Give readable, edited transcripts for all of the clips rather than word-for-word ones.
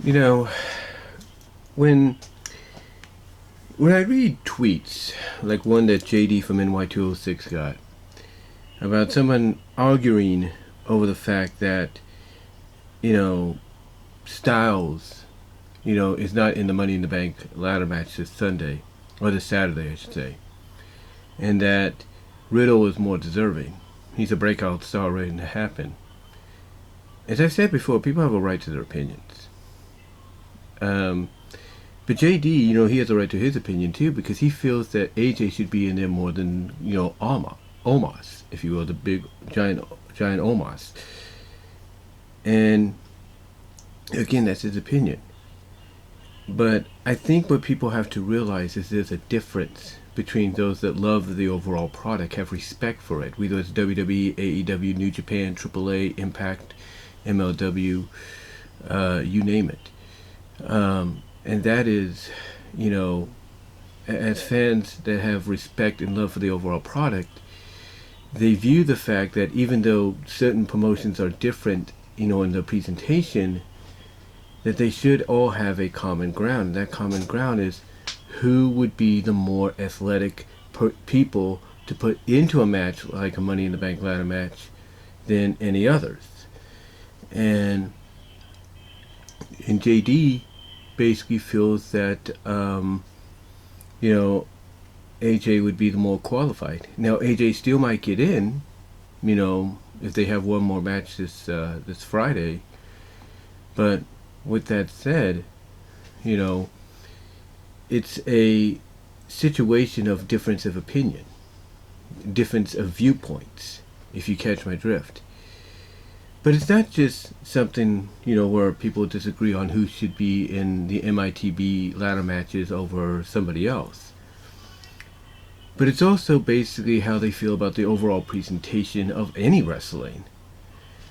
You know, when when I read tweets like one that JD from NY206 got about someone arguing over the fact that, you know, Styles, is not in the Money in the Bank ladder match this Sunday, or this Saturday, I should say, and that Riddle is more deserving. He's a breakout star waiting to happen. As I've said before, people have a right to their opinions. Um, but JD, he has a right to his opinion too because he feels that AJ should be in there more than Omos, if you will, the big giant Omos. And again, that's his opinion. But I think what people have to realize is there's a difference between those that love the overall product, have respect for it, whether it's WWE, AEW, New Japan, AAA, Impact, MLW, you name it. And that is, as fans that have respect and love for the overall product, they view the fact that even though certain promotions are different, in their presentation, that they should all have a common ground. And that common ground is who would be the more athletic people to put into a match like a Money in the Bank ladder match than any others. And JD basically feels that AJ would be the more qualified. Now AJ still might get in, if they have one more match this Friday. But with that said, it's a situation of difference of opinion, difference of viewpoints, if you catch my drift. But it's not just something, where people disagree on who should be in the MITB ladder matches over somebody else. But it's also basically how they feel about the overall presentation of any wrestling.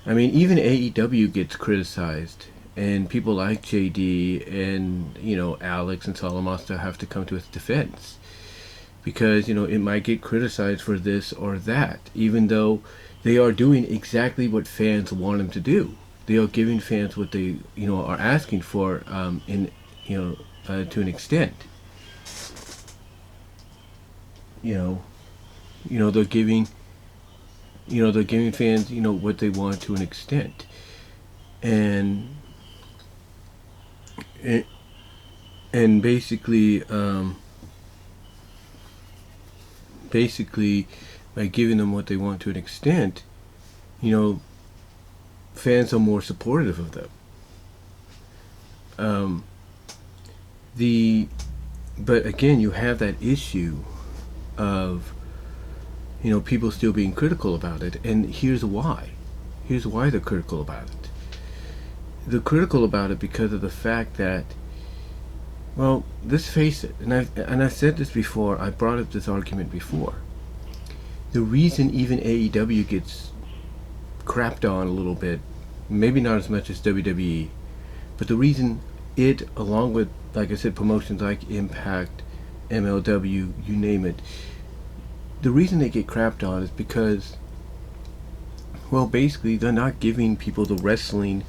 I mean, even AEW gets criticized, and people like JD and, Alex and Salamonster have to come to its defense. Because, it might get criticized for this or that, even though they are doing exactly what fans want them to do. They are giving fans what they, are asking for, to an extent. They're giving, fans, what they want to an extent, and basically, by giving them what they want to an extent, fans are more supportive of them. But again, you have that issue of, people still being critical about it, and here's why. Here's why they're critical about it. They're critical about it because of the fact that, well, let's face it, and I've said this before, I brought up this argument before. The reason even AEW gets crapped on a little bit, maybe not as much as WWE, but the reason it, along with, like I said, promotions like Impact, MLW, you name it, the reason they get crapped on is because, well, basically they're not giving people the wrestling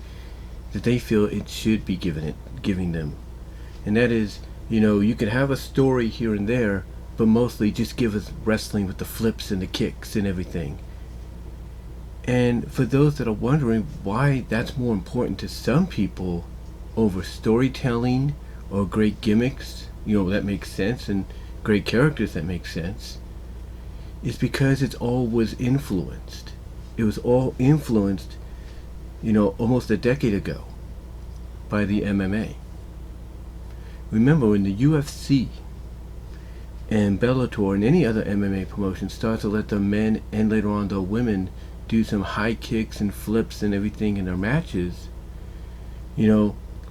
that they feel it should be giving them. And that is, you can have a story here and there, but mostly just give us wrestling with the flips and the kicks and everything. And for those that are wondering why that's more important to some people over storytelling or great gimmicks, that makes sense, and great characters that make sense, is because it's all was influenced. It was all influenced, almost a decade ago by the MMA. Remember, when the UFC and Belator and any other MMA promotion start to let the men and later on the women do some high kicks and flips and everything in their matches,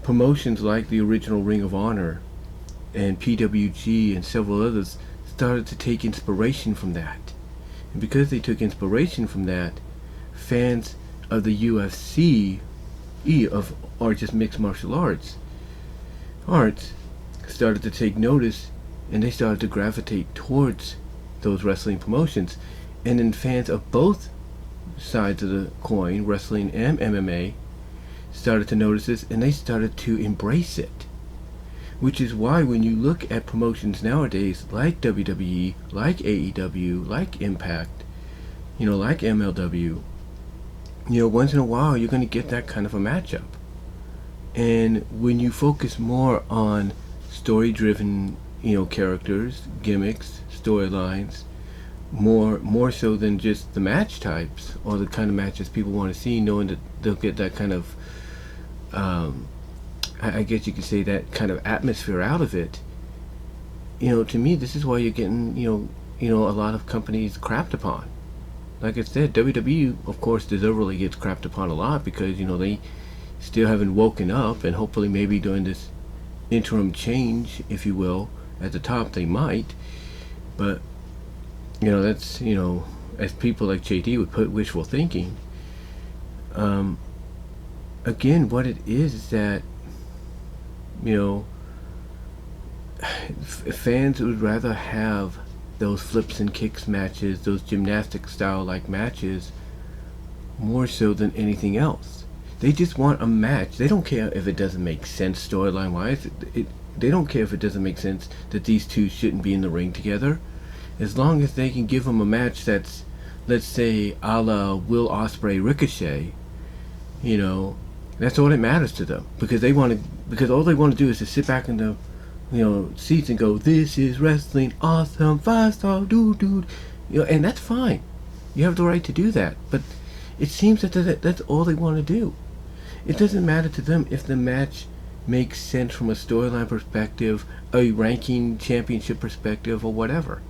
promotions like the original Ring of Honor and PWG and several others started to take inspiration from that. And because they took inspiration from that, fans of the UFC, or just mixed martial arts, started to take notice, and they started to gravitate towards those wrestling promotions. And then fans of both sides of the coin, wrestling and MMA, started to notice this, and they started to embrace it. Which is why when you look at promotions nowadays, like WWE, like AEW, like Impact, like MLW, once in a while you're going to get that kind of a matchup. And when you focus more on story-driven, characters, gimmicks, storylines, more so than just the match types or the kind of matches people want to see, knowing that they'll get that kind of, I guess you could say, that kind of atmosphere out of it. To me, this is why you're getting, a lot of companies crapped upon. Like I said, WWE, of course, deservedly gets crapped upon a lot because, they still haven't woken up, and hopefully maybe during this interim change, if you will, at the top they might. But, that's, as people like JD would put, wishful thinking. Again, what it is that, fans would rather have those flips and kicks matches, those gymnastic style like matches, more so than anything else. They just want a match. They don't care if it doesn't make sense storyline wise. They don't care if it doesn't make sense that these two shouldn't be in the ring together. As long as they can give them a match that's, let's say, a la Will Ospreay Ricochet, that's all that matters to them. Because all they want to do is to sit back in the seats and go, "This is wrestling, awesome, 5-star, dude," and that's fine. You have the right to do that. But it seems that that's all they want to do. It doesn't matter to them if the match makes sense from a storyline perspective, a ranking championship perspective, or whatever.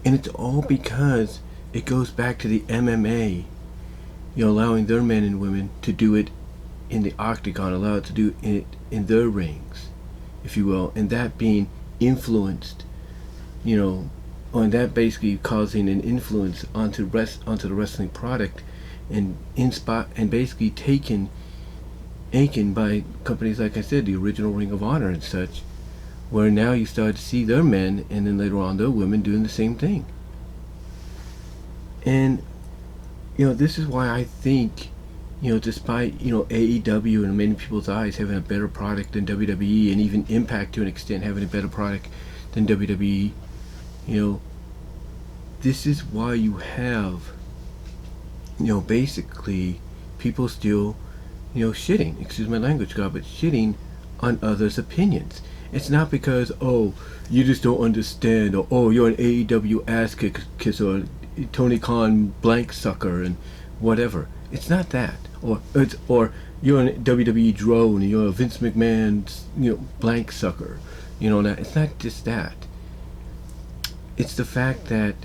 And it's all because it goes back to the MMA, allowing their men and women to do it in the octagon, allow it to do it in their rings, if you will, and that being influenced, and that basically causing an influence onto the wrestling product, and basically taken by companies like I said, the original Ring of Honor and such, where now you start to see their men and then later on their women doing the same thing. And this is why I think, despite AEW in many people's eyes having a better product than WWE, and even Impact to an extent having a better product than WWE, this is why you have basically people still shitting, excuse my language, God, but shitting on others' opinions. It's not because, oh, you just don't understand, or oh, you're an AEW ass kisser, or Tony Khan blank sucker, and whatever. It's not that. Or you're a WWE drone, and you're a Vince McMahon, blank sucker. It's not just that. It's the fact that,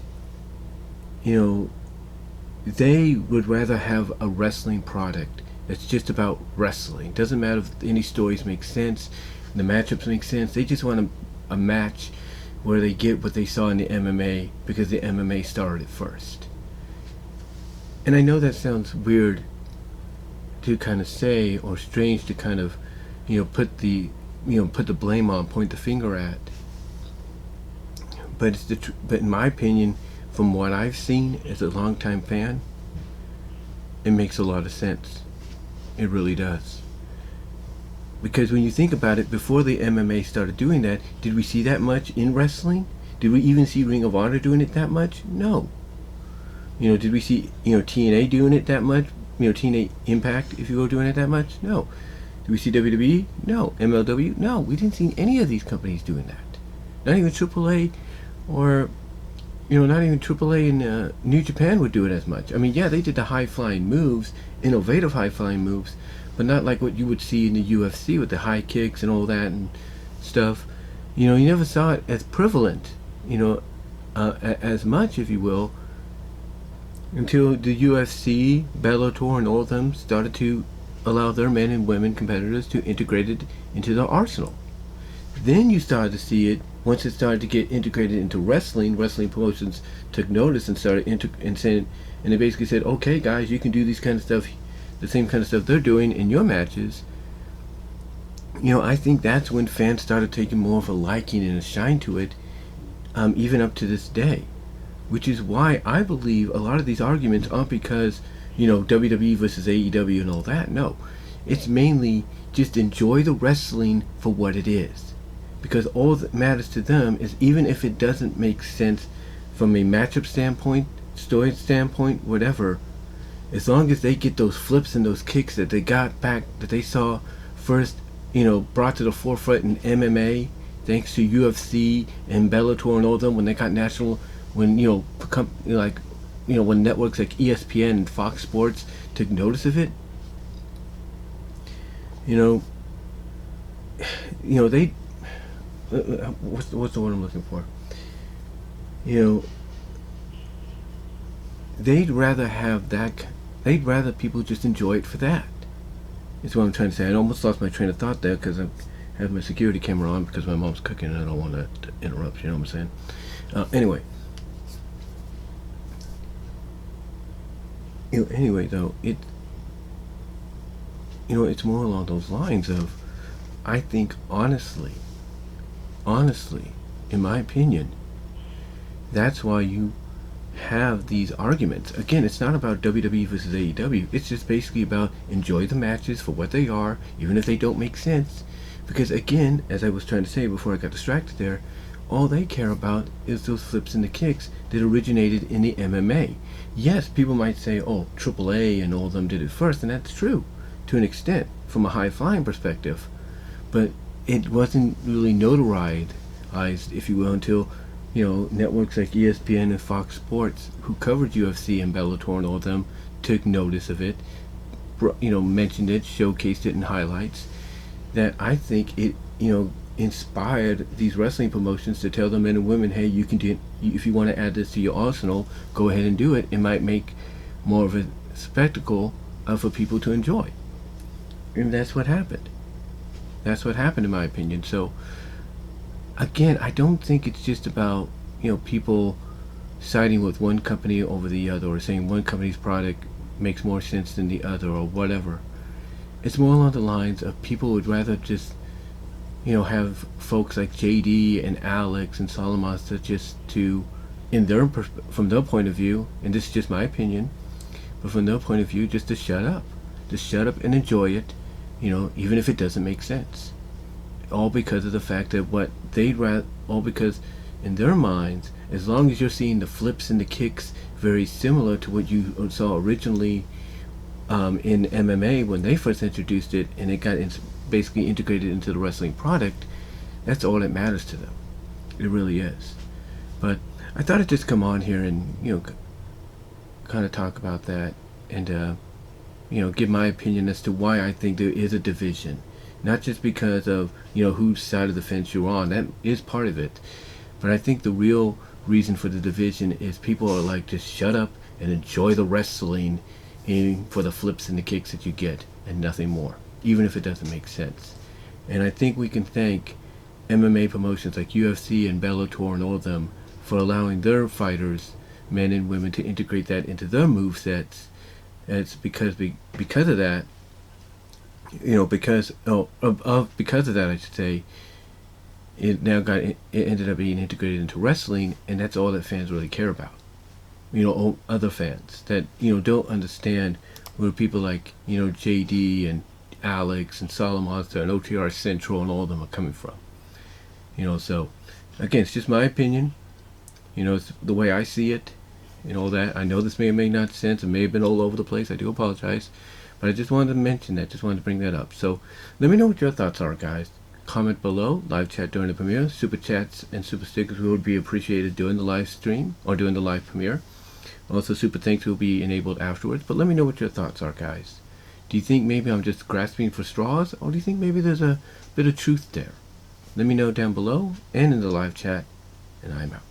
they would rather have a wrestling product that's just about wrestling. It doesn't matter if any stories make sense, the matchups make sense. They just want a match where they get what they saw in the MMA because the MMA started it first. And I know that sounds weird to kind of say, or strange to kind of, put the blame on, point the finger at. But but in my opinion, from what I've seen as a longtime fan, it makes a lot of sense. It really does. Because when you think about it, before the MMA started doing that, did we see that much in wrestling? Did we even see Ring of Honor doing it that much? No. Did we see, TNA doing it that much? TNA Impact, if you will, doing it that much? No. Did we see WWE? No. MLW? No. We didn't see any of these companies doing that. Not even AAA, or, not even AAA and New Japan would do it as much. I mean, yeah, they did the high-flying moves, innovative high-flying moves, but not like what you would see in the UFC with the high kicks and all that and stuff. You never saw it as prevalent, as much, if you will, until the UFC, Belator, and all of them started to allow their men and women competitors to integrate it into their arsenal. Then you started to see it, once it started to get integrated into wrestling promotions took notice and started and they basically said, okay guys, you can do these kind of stuff, the same kind of stuff they're doing in your matches. I think that's when fans started taking more of a liking and a shine to it, even up to this day. Which is why I believe a lot of these arguments aren't because, WWE versus AEW and all that. No, it's mainly just enjoy the wrestling for what it is, because all that matters to them is, even if it doesn't make sense from a matchup standpoint, story standpoint, whatever, as long as they get those flips and those kicks that they got back, that they saw first, brought to the forefront in MMA, thanks to UFC and Bellator and all of them, when they got national, when when networks like ESPN and Fox Sports took notice of it, they, what's the word I'm looking for? They'd rather have that. They'd rather people just enjoy it for that. Is what I'm trying to say. I almost lost my train of thought there because I have my security camera on because my mom's cooking and I don't want to interrupt. You know what I'm saying? Anyway. Anyway, though, it's more along those lines of, I think honestly, in my opinion, that's why you have these arguments. Again, it's not about WWE versus AEW. It's just basically about enjoy the matches for what they are, even if they don't make sense. Because again, as I was trying to say before I got distracted there, all they care about is those flips and the kicks that originated in the MMA. Yes, people might say, oh, AAA and all of them did it first, and that's true to an extent from a high-flying perspective. But it wasn't really notarized, if you will, until networks like ESPN and Fox Sports, who covered UFC and Bellator and all of them, took notice of it, mentioned it, showcased it in highlights. That I think it, inspired these wrestling promotions to tell the men and women, hey, you can do, if you want to add this to your arsenal, go ahead and do it. It might make more of a spectacle for people to enjoy. And that's what happened. That's what happened, in my opinion. So, again, I don't think it's just about, people siding with one company over the other, or saying one company's product makes more sense than the other, or whatever. It's more along the lines of people would rather just, have folks like JD and Alex and Solomasta just to, from their point of view, and this is just my opinion, but from their point of view, just to shut up. Just shut up and enjoy it, even if it doesn't make sense. All because of the fact that all because in their minds, as long as you're seeing the flips and the kicks very similar to what you saw originally in MMA when they first introduced it, and it got basically integrated into the wrestling product, that's all that matters to them. It really is. But I thought I'd just come on here and kind of talk about that, and give my opinion as to why I think there is a division. Not just because of whose side of the fence you're on. That is part of it. But I think the real reason for the division is people are like, just shut up and enjoy the wrestling for the flips and the kicks that you get, and nothing more, even if it doesn't make sense. And I think we can thank MMA promotions like UFC and Bellator and all of them for allowing their fighters, men and women, to integrate that into their movesets. And it's because of that, because of that, I should say, it ended up being integrated into wrestling, and that's all that fans really care about. Other fans that don't understand where people like JD and Alex and Solomasta and OTR Central and all of them are coming from. So again, it's just my opinion. It's the way I see it and all that. I know this may or may not make sense. It may have been all over the place. I do apologize. But I just wanted to mention that. Just wanted to bring that up. So let me know what your thoughts are, guys. Comment below. Live chat during the premiere. Super chats and super stickers would be appreciated during the live stream or during the live premiere. Also, super thanks will be enabled afterwards. But let me know what your thoughts are, guys. Do you think maybe I'm just grasping for straws? Or do you think maybe there's a bit of truth there? Let me know down below and in the live chat. And I'm out.